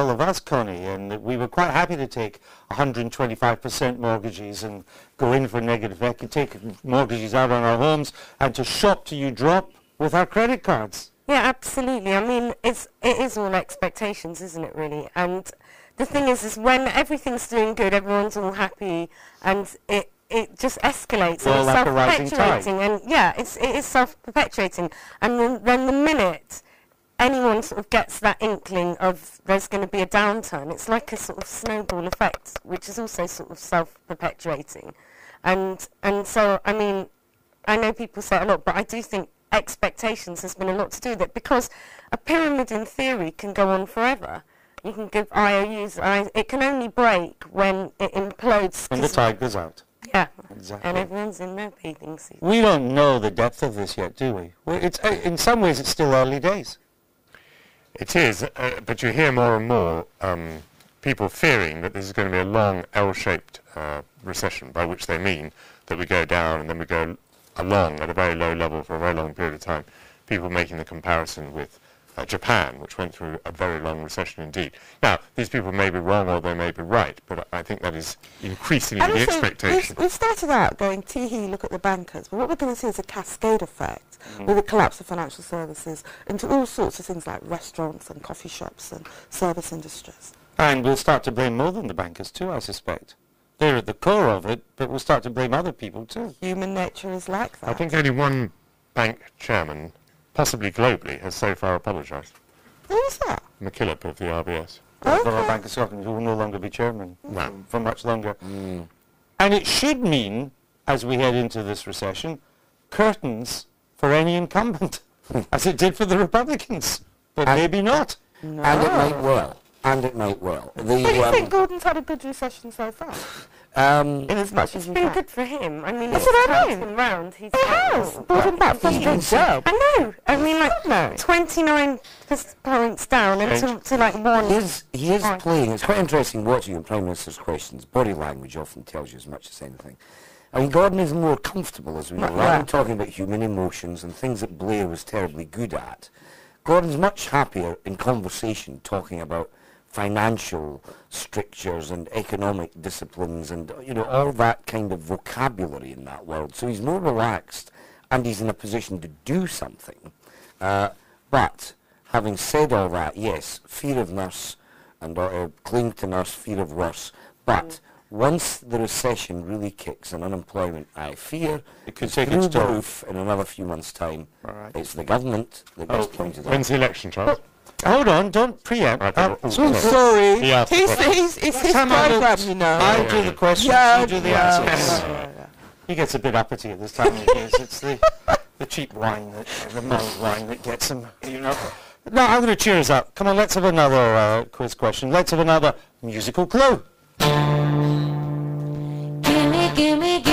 all of us, Connie, and we were quite happy to take 125% mortgages and go in for negative equity, take mortgages out on our homes, and to shop till you drop with our credit cards. Yeah, absolutely. I mean, it is all expectations, isn't it, really? And the thing is when everything's doing good, everyone's all happy, and it just escalates, well, and like it's self-perpetuating, and yeah, it is self-perpetuating. And then the minute anyone sort of gets that inkling of there's going to be a downturn, it's like a sort of snowball effect, which is also sort of self-perpetuating. And so, I mean, I know people say it a lot, but I do think expectations has been a lot to do with it, because a pyramid in theory can go on forever. You can give IOUs, it can only break when it implodes. When the tide goes out. Yeah, exactly. And everyone's in their bathing suits. We don't know the depth of this yet, do we? Well, in some ways it's still early days. It is, but you hear more and more people fearing that this is going to be a long L-shaped recession, by which they mean that we go down and then we go along at a very low level for a very long period of time. People making the comparison with Japan, which went through a very long recession indeed. Now, these people may be wrong or they may be right, but I think that is increasingly the expectation. We've started out going, tee-hee, look at the bankers, but what we're going to see is a cascade effect with the collapse of financial services into all sorts of things like restaurants and coffee shops and service industries. And we'll start to blame more than the bankers too, I suspect. They're at the core of it, but we'll start to blame other people too. Human nature is like that. I think only one bank chairman, possibly globally, has so far apologised. Who is that? McKillop of the RBS. The Royal Bank of Scotland, who will no longer be chairman for much longer. And it should mean, as we head into this recession, curtains for any incumbent, as it did for the Republicans. But maybe not. No. And it might well. And it might well. Do you think Gordon's had a good recession so far? In as much as it's been good for him. I mean, that's what I mean. Him round. He's brought him back from good job. I know. I mean, like 29 points down and to like 1. He is playing. It's quite interesting watching him Prime Minister's questions. Body language often tells you as much as anything. I mean, Gordon is more comfortable, as we know, rather than talking about human emotions and things that Blair was terribly good at. Gordon's much happier in conversation talking about financial strictures and economic disciplines and, you know, all that kind of vocabulary in that world. So he's more relaxed and he's in a position to do something. But having said all that, yes, fear of nurse and cling to nurse, fear of worse. But once the recession really kicks and unemployment, I fear, it could take through the roof in another few months' time. It's the government that gets pointed out. When's the election, Charles? Hold on, don't preempt. So sorry. Yeah, it's his program, you know. I do the questions, you do the answers. He gets a bit uppity at this time of year. It's the cheap wine, the mild wine that gets him, you know. No, I'm going to cheer us up. Come on, let's have another quiz question. Let's have another musical clue. Gimme, gimme, gimme.